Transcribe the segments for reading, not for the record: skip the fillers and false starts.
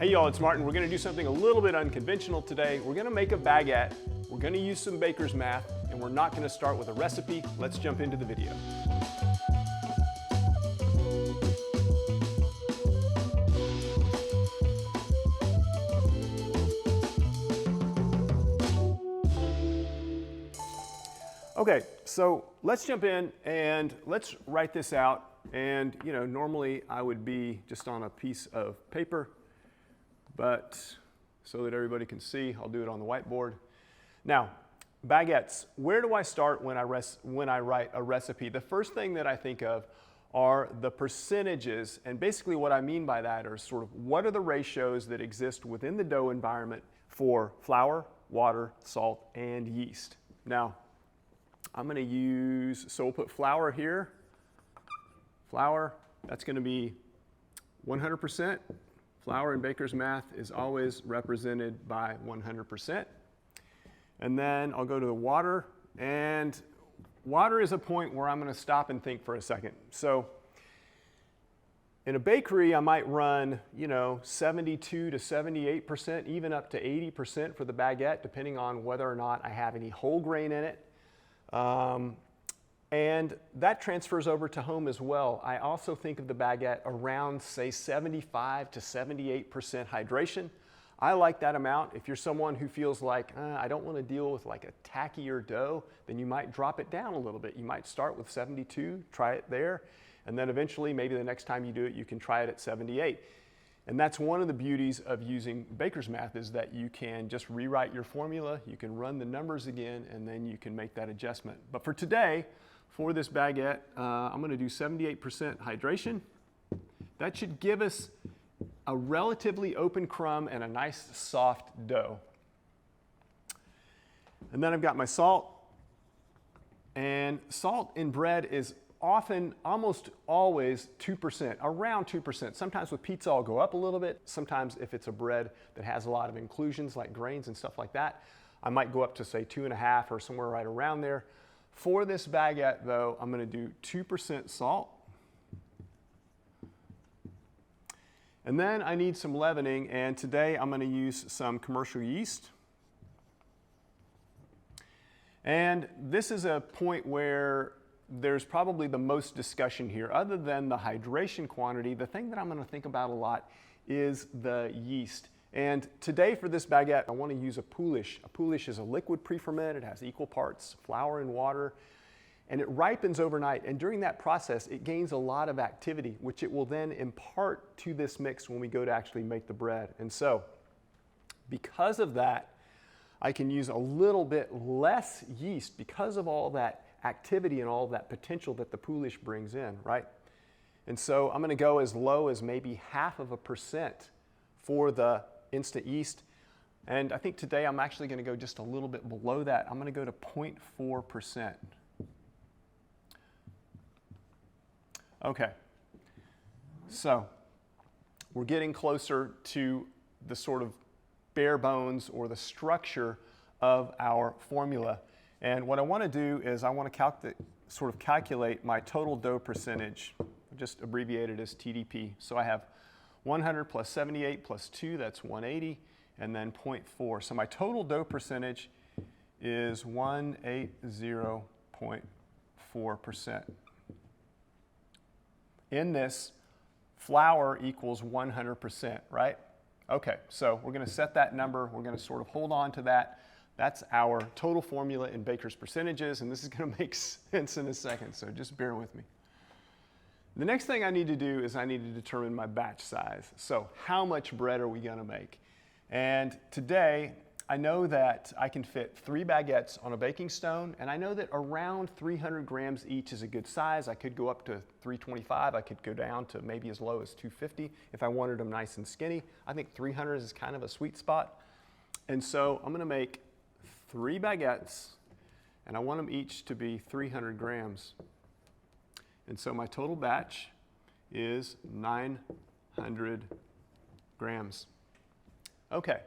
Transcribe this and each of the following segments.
Hey y'all, it's Martin. We're gonna do something a little bit unconventional today. We're gonna make a baguette, we're gonna use some baker's math, and we're not gonna start with a recipe. Let's jump into the video. Okay, so let's jump in and let's write this out. And normally I would be just on a piece of paper, but so that everybody can see, I'll do it on the whiteboard. Now, baguettes, where do I start when I write a recipe? The first thing that I think of are the percentages, and basically what I mean by that are sort of what are the ratios that exist within the dough environment for flour, water, salt, and yeast. Now, I'm going to use, so we'll put flour here. Flour, that's going to be 100%. Flour in baker's math is always represented by 100%. And then I'll go to the water, and water is a point where I'm going to stop and think for a second. So in a bakery, I might run, 72 to 78%, even up to 80% for the baguette, depending on whether or not I have any whole grain in it. And that transfers over to home as well. I also think of the baguette around, say, 75 to 78% hydration. I like that amount. If you're someone who feels like, I don't want to deal with like a tackier dough, then you might drop it down a little bit. You might start with 72, try it there, and then eventually, maybe the next time you do it, you can try it at 78. And that's one of the beauties of using baker's math, is that you can just rewrite your formula, you can run the numbers again, and then you can make that adjustment. But for today, for this baguette, I'm going to do 78% hydration. That should give us a relatively open crumb and a nice soft dough. And then I've got my salt. And salt in bread is often, almost always 2%, around 2%. Sometimes with pizza I'll go up a little bit. Sometimes if it's a bread that has a lot of inclusions like grains and stuff like that, I might go up to say 2.5 or somewhere right around there. For this baguette though, I'm going to do 2% salt. And then I need some leavening, and today I'm going to use some commercial yeast. And this is a point where there's probably the most discussion here. Other than the hydration quantity, the thing that I'm going to think about a lot is the yeast. And today for this baguette, I want to use a Poolish. A Poolish is a liquid pre-ferment. It has equal parts flour and water, and it ripens overnight. And during that process, it gains a lot of activity, which it will then impart to this mix when we go to actually make the bread. And so, because of that, I can use a little bit less yeast because of all that activity and all that potential that the Poolish brings in, right? And so I'm going to go as low as maybe 0.5% for the instant yeast. And I think today I'm actually going to go just a little bit below that. I'm going to go to 0.4%. Okay, so we're getting closer to the sort of bare bones or the structure of our formula. And what I want to do is I want to calculate my total dough percentage, just abbreviated as TDP. So I have 100 plus 78 plus 2, that's 180, and then 0.4. So my total dough percentage is 180.4%. In this, flour equals 100%, right? Okay, so we're going to set that number. We're going to sort of hold on to that. That's our total formula in baker's percentages, and this is going to make sense in a second, so just bear with me. The next thing I need to do is I need to determine my batch size. So how much bread are we going to make? And today, I know that I can fit 3 baguettes on a baking stone, and I know that around 300 grams each is a good size. I could go up to 325. I could go down to maybe as low as 250 if I wanted them nice and skinny. I think 300 is kind of a sweet spot. And so I'm going to make 3 baguettes, and I want them each to be 300 grams. And so my total batch is 900 grams. Okay,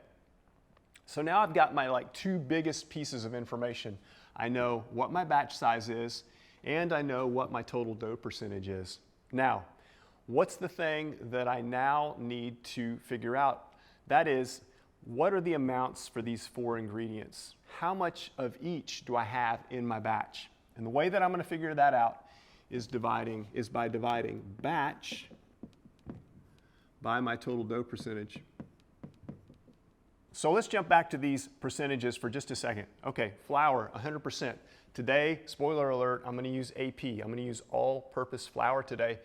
so now I've got my 2 biggest pieces of information. I know what my batch size is, and I know what my total dough percentage is. Now, what's the thing that I now need to figure out? That is, what are the amounts for these 4 ingredients? How much of each do I have in my batch? And the way that I'm going to figure that out is by dividing batch by my total dough percentage. So let's jump back to these percentages for just a second. Okay, flour, 100%. Today, spoiler alert, I'm going to use AP. I'm going to use all-purpose flour today.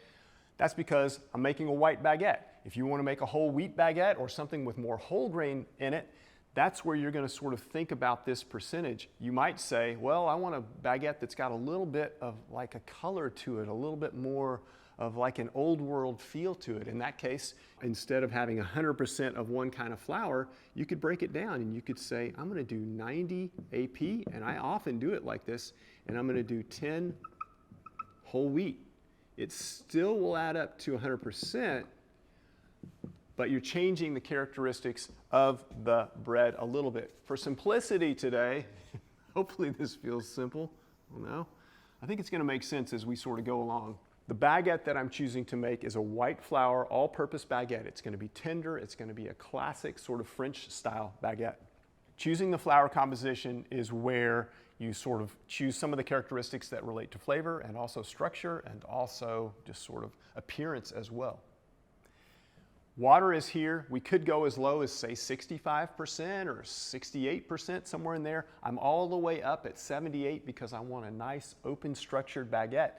That's because I'm making a white baguette. If you want to make a whole wheat baguette or something with more whole grain in it, that's where you're going to sort of think about this percentage. You might say, well, I want a baguette that's got a little bit of like a color to it, a little bit more of like an old world feel to it. In that case, instead of having 100% of one kind of flour, you could break it down and you could say, I'm going to do 90 AP, and I often do it like this, and I'm going to do 10 whole wheat. It still will add up to 100%, but you're changing the characteristics of the bread a little bit. For simplicity today, hopefully this feels simple. No, I think it's going to make sense as we sort of go along. The baguette that I'm choosing to make is a white flour, all-purpose baguette. It's going to be tender. It's going to be a classic sort of French-style baguette. Choosing the flour composition is where you sort of choose some of the characteristics that relate to flavor and also structure and also just sort of appearance as well. Water is here. We could go as low as, say, 65% or 68%, somewhere in there. I'm all the way up at 78 because I want a nice, open, structured baguette.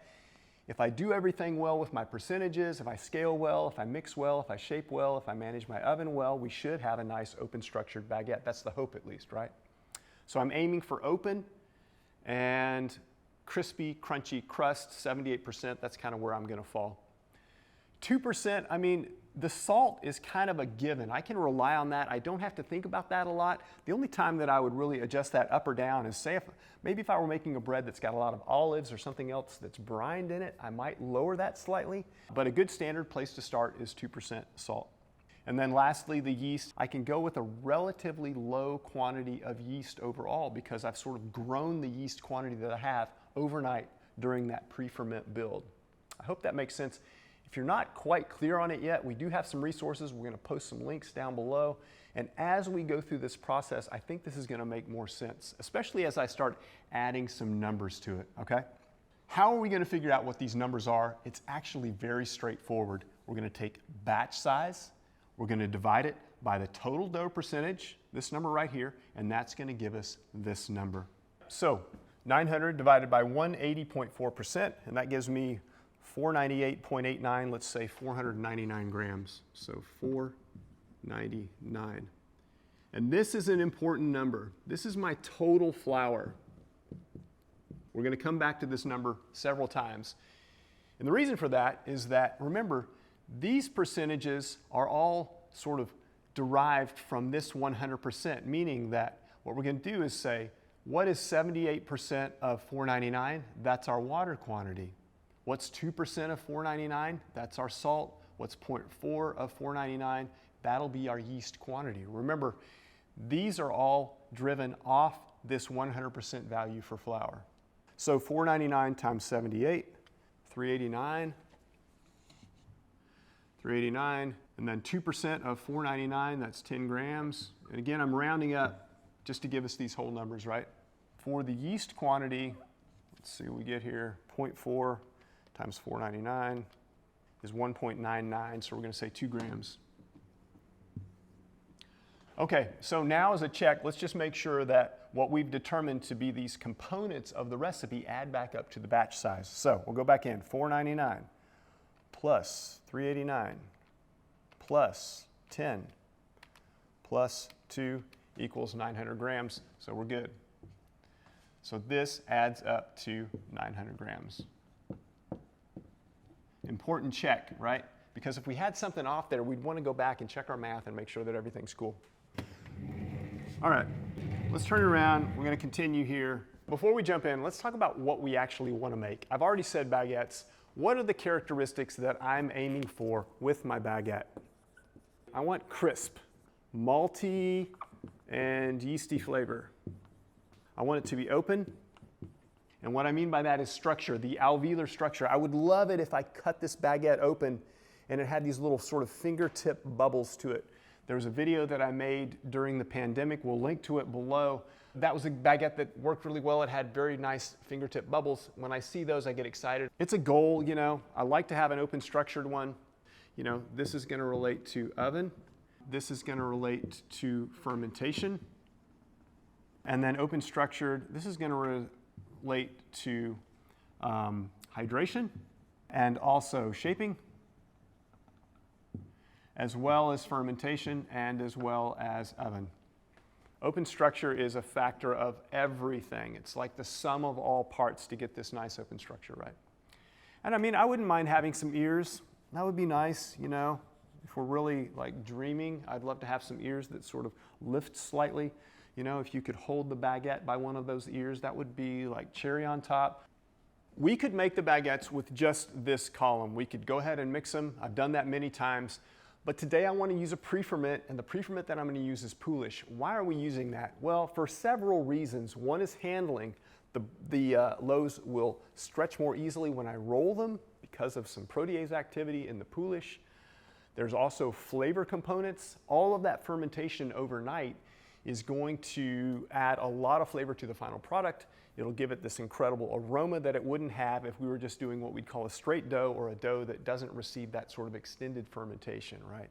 If I do everything well with my percentages, if I scale well, if I mix well, if I shape well, if I manage my oven well, we should have a nice, open, structured baguette. That's the hope, at least, right? So I'm aiming for open and crispy, crunchy crust, 78%. That's kind of where I'm going to fall. 2%, I mean, the salt is kind of a given. I can rely on that. I don't have to think about that a lot. The only time that I would really adjust that up or down is, say, maybe if I were making a bread that's got a lot of olives or something else that's brined in it, I might lower that slightly. But a good standard place to start is 2% salt. And then lastly, the yeast. I can go with a relatively low quantity of yeast overall because I've sort of grown the yeast quantity that I have overnight during that pre-ferment build. I hope that makes sense. If you're not quite clear on it yet, we do have some resources. We're going to post some links down below. And as we go through this process, I think this is going to make more sense, especially as I start adding some numbers to it, okay? How are we going to figure out what these numbers are? It's actually very straightforward. We're going to take batch size. We're going to divide it by the total dough percentage, this number right here, and that's going to give us this number. So 900 divided by 180.4%, and that gives me 498.89, let's say 499 grams. So 499. And this is an important number. This is my total flour. We're going to come back to this number several times. And the reason for that is that, remember, these percentages are all sort of derived from this 100%, meaning that what we're going to do is say, what is 78% of 499? That's our water quantity. What's 2% of 499? That's our salt. What's 0.4 of 499? That'll be our yeast quantity. Remember, these are all driven off this 100% value for flour. So 499 times 78, 389, 389, and then 2% of 499, that's 10 grams. And again, I'm rounding up just to give us these whole numbers, right? For the yeast quantity, let's see what we get here, 0.4 times 499 is 1.99, so we're going to say 2 grams. Okay, so now as a check, let's just make sure that what we've determined to be these components of the recipe add back up to the batch size. So we'll go back in, 499 plus 389 plus 10 plus 2 equals 900 grams, so we're good. So this adds up to 900 grams. Important check, right? Because if we had something off there, we'd want to go back and check our math and make sure that everything's cool. All right, let's turn it around. We're going to continue here. Before we jump in, let's talk about what we actually want to make. I've already said baguettes. What are the characteristics that I'm aiming for with my baguette? I want crisp, malty, and yeasty flavor. I want it to be open. And what I mean by that is structure, the alveolar structure. I would love it if I cut this baguette open and it had these little sort of fingertip bubbles to it. There was a video that I made during the pandemic. We'll link to it below. That was a baguette that worked really well. It had very nice fingertip bubbles. When I see those, I get excited. It's a goal, you know. I like to have an open structured one. You know, this is going to relate to oven. This is going to relate to fermentation. And then open structured, this is going to relate to hydration and also shaping, as well as fermentation and as well as oven. Open structure is a factor of everything. It's like the sum of all parts to get this nice open structure right. And I mean, I wouldn't mind having some ears. That would be nice, you know. If we're really like dreaming, I'd love to have some ears that sort of lift slightly. You know, if you could hold the baguette by one of those ears, that would be like cherry on top. We could make the baguettes with just this column. We could go ahead and mix them. I've done that many times. But today I want to use a pre-ferment, and the pre-ferment that I'm going to use is Poolish. Why are we using that? Well, for several reasons. One is handling. The loaves will stretch more easily when I roll them because of some protease activity in the Poolish. There's also flavor components. All of that fermentation overnight is going to add a lot of flavor to the final product. It'll give it this incredible aroma that it wouldn't have if we were just doing what we'd call a straight dough, or a dough that doesn't receive that sort of extended fermentation, right?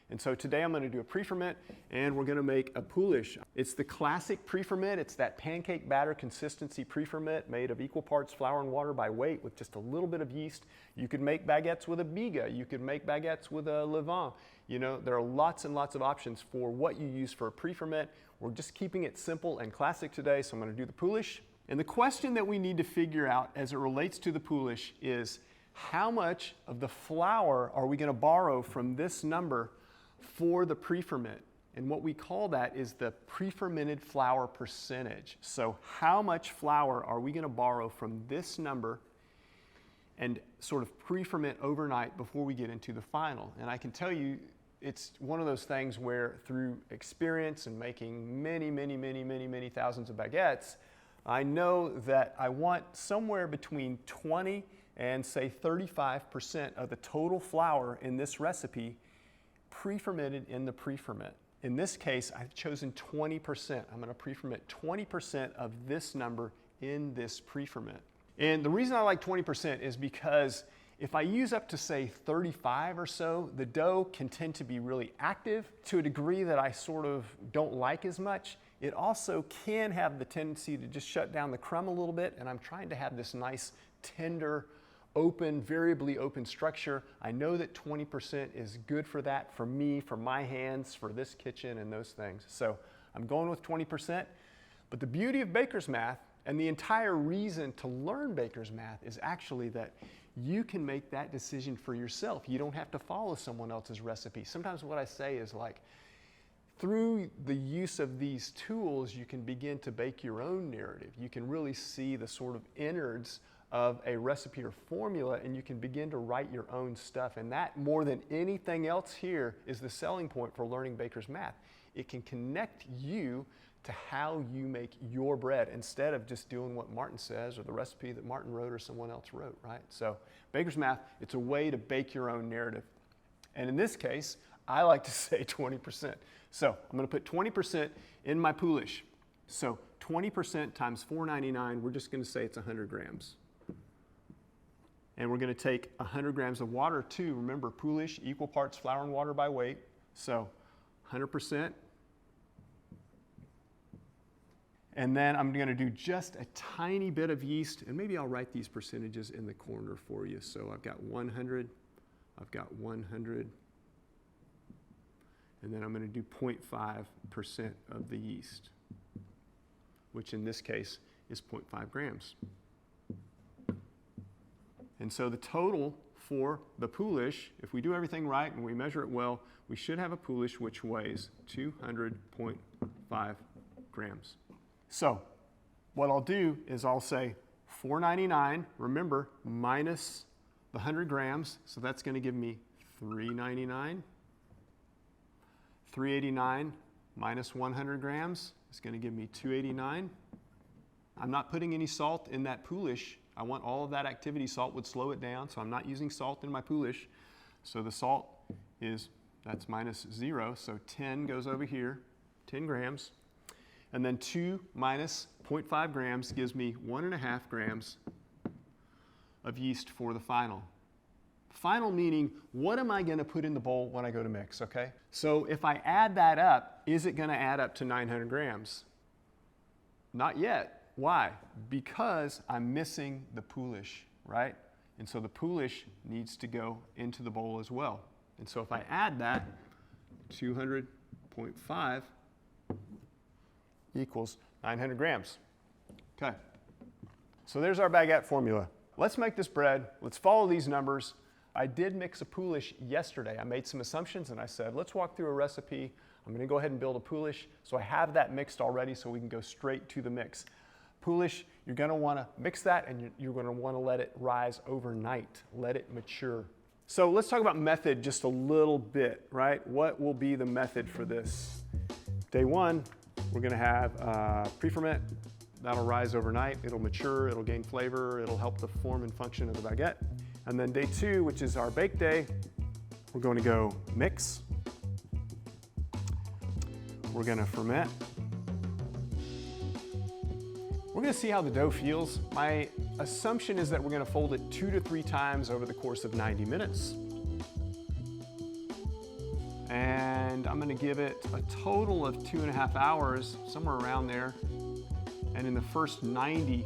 And so today I'm going to do a pre-ferment, and we're going to make a Poolish. It's the classic pre-ferment. It's that pancake batter consistency pre-ferment made of equal parts flour and water by weight with just a little bit of yeast. You could make baguettes with a biga. You could make baguettes with a levain. You know, there are lots and lots of options for what you use for a pre-ferment. We're just keeping it simple and classic today, so I'm going to do the Poolish. And the question that we need to figure out as it relates to the Poolish is how much of the flour are we going to borrow from this number for the pre-ferment? And what we call that is the pre-fermented flour percentage. So how much flour are we going to borrow from this number and sort of pre-ferment overnight before we get into the final? And I can tell you, it's one of those things where through experience and making many thousands of baguettes, I know that I want somewhere between 20 and say 35% of the total flour in this recipe pre-fermented in the pre-ferment. In this case, I've chosen 20%. I'm going to pre-ferment 20% of this number in this pre-ferment. And the reason I like 20% is because if I use up to say 35 or so, the dough can tend to be really active to a degree that I sort of don't like as much. It also can have the tendency to just shut down the crumb a little bit, and I'm trying to have this nice, tender, open, variably open structure. I know that 20% is good for that, for me, for my hands, for this kitchen and those things. So I'm going with 20%. But the beauty of baker's math, and the entire reason to learn baker's math, is actually that you can make that decision for yourself. You don't have to follow someone else's recipe. Sometimes what I say is like, through the use of these tools, you can begin to bake your own narrative. You can really see the sort of innards of a recipe or formula, and you can begin to write your own stuff. And that, more than anything else here, is the selling point for learning baker's math. It can connect you to how you make your bread instead of just doing what Martin says or the recipe that Martin wrote or someone else wrote, right? So baker's math, it's a way to bake your own narrative. And in this case, I like to say 20%. So I'm going to put 20% in my Poolish. So 20% times $4.99, we're just going to say it's 100 grams. And we're going to take 100 grams of water too. Remember, Poolish, equal parts flour and water by weight. So 100%. And then I'm going to do just a tiny bit of yeast, and maybe I'll write these percentages in the corner for you. So I've got 100, I've got 100, and then I'm going to do 0.5% of the yeast, which in this case is 0.5 grams. And so the total for the Poolish, if we do everything right and we measure it well, we should have a Poolish which weighs 200.5 grams. So what I'll do is I'll say $4.99, remember, minus the 100 grams, so that's going to give me $3.99. $3.89 minus 100 grams is going to give me $2.89. I'm not putting any salt in that Poolish. I want all of that activity. Salt would slow it down, so I'm not using salt in my Poolish. So the salt is That's minus 0, so 10 goes over here, 10 grams. And then 2 minus 0.5 grams gives me 1.5 grams of yeast for the final. Final meaning, what am I going to put in the bowl when I go to mix, okay? So if I add that up, is it going to add up to 900 grams? Not yet. Why? Because I'm missing the Poolish, right? And so the Poolish needs to go into the bowl as well. And so if I add that, 200.5 equals 900 grams. Okay. So there's our baguette formula. Let's make this bread. Let's follow these numbers. I did mix a Poolish yesterday. I made some assumptions and I said, let's walk through a recipe. I'm going to go ahead and build a Poolish. So I have that mixed already so we can go straight to the mix. Poolish, you're going to want to mix that and you're going to want to let it rise overnight. Let it mature. So let's talk about method just a little bit, right? What will be the method for this? Day one, we're going to have pre-ferment. That'll rise overnight. It'll mature. It'll gain flavor. It'll help the form and function of the baguette. And then day two, which is our bake day, we're going to go mix. We're going to ferment. We're going to see how the dough feels. My assumption is that we're going to fold it 2 to 3 times over the course of 90 minutes. And I'm going to give it a total of 2.5 hours, somewhere around there. And in the first 90,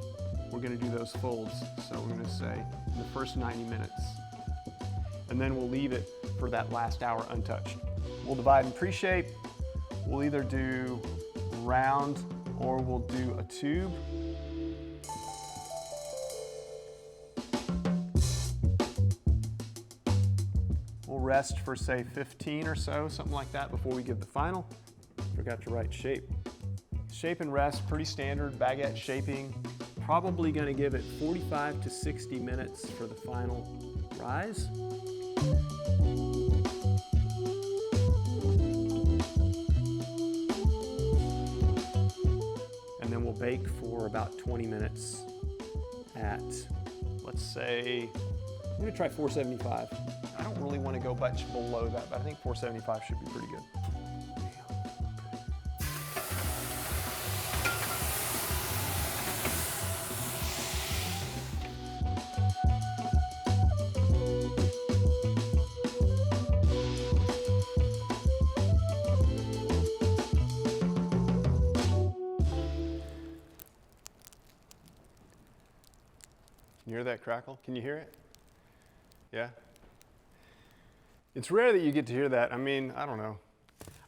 we're going to do those folds. So we're going to say in the first 90 minutes. And then we'll leave it for that last hour untouched. We'll divide in pre-shape. We'll either do round or we'll do a tube. We'll rest for say 15 or so, something like that before we give the final. Forgot to write shape. Shape and rest, pretty standard baguette shaping. Probably going to give it 45 to 60 minutes for the final rise. And then we'll bake for about 20 minutes at, let's say, I'm going to try 475. I don't really want to go much below that, but I think 475 should be pretty good. Can you hear that crackle? Can you hear it? Yeah? It's rare that you get to hear that. I mean, I don't know.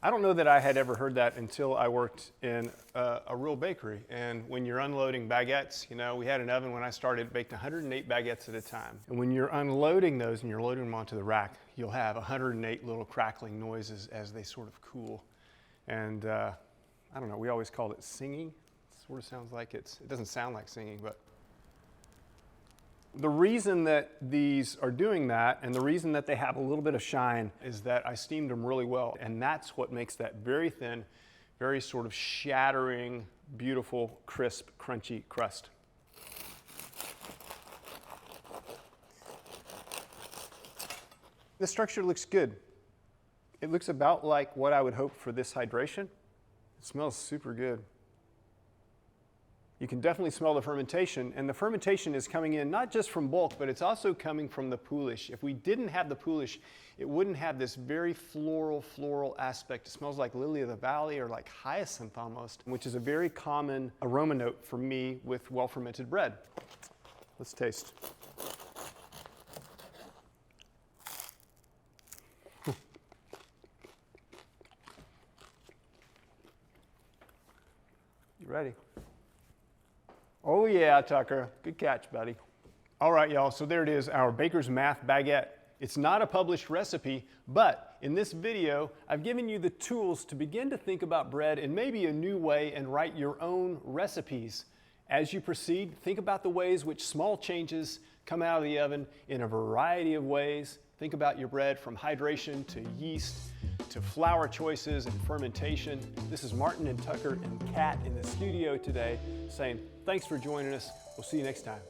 I don't know that I had ever heard that until I worked in a real bakery. And when you're unloading baguettes, you know, we had an oven when I started, baked 108 baguettes at a time. And when you're unloading those and you're loading them onto the rack, you'll have 108 little crackling noises as they sort of cool. And I don't know, we always called it singing. It sort of sounds like it doesn't sound like singing, but the reason that these are doing that and the reason that they have a little bit of shine is that I steamed them really well. And that's what makes that very thin, very sort of shattering, beautiful, crisp, crunchy crust. The structure looks good. It looks about like what I would hope for this hydration. It smells super good. You can definitely smell the fermentation, and the fermentation is coming in not just from bulk, but it's also coming from the Poolish. If we didn't have the Poolish, it wouldn't have this very floral aspect. It smells like lily of the valley or like hyacinth almost, which is a very common aroma note for me with well-fermented bread. Let's taste. You ready? Oh yeah, Tucker. Good catch, buddy. All right, y'all, so there it is, our Baker's Math Baguette. It's not a published recipe, but in this video, I've given you the tools to begin to think about bread in maybe a new way and write your own recipes. As you proceed, think about the ways which small changes come out of the oven in a variety of ways. Think about your bread from hydration to yeast to flour choices and fermentation. This is Martin and Tucker and Kat in the studio today saying thanks for joining us. We'll see you next time.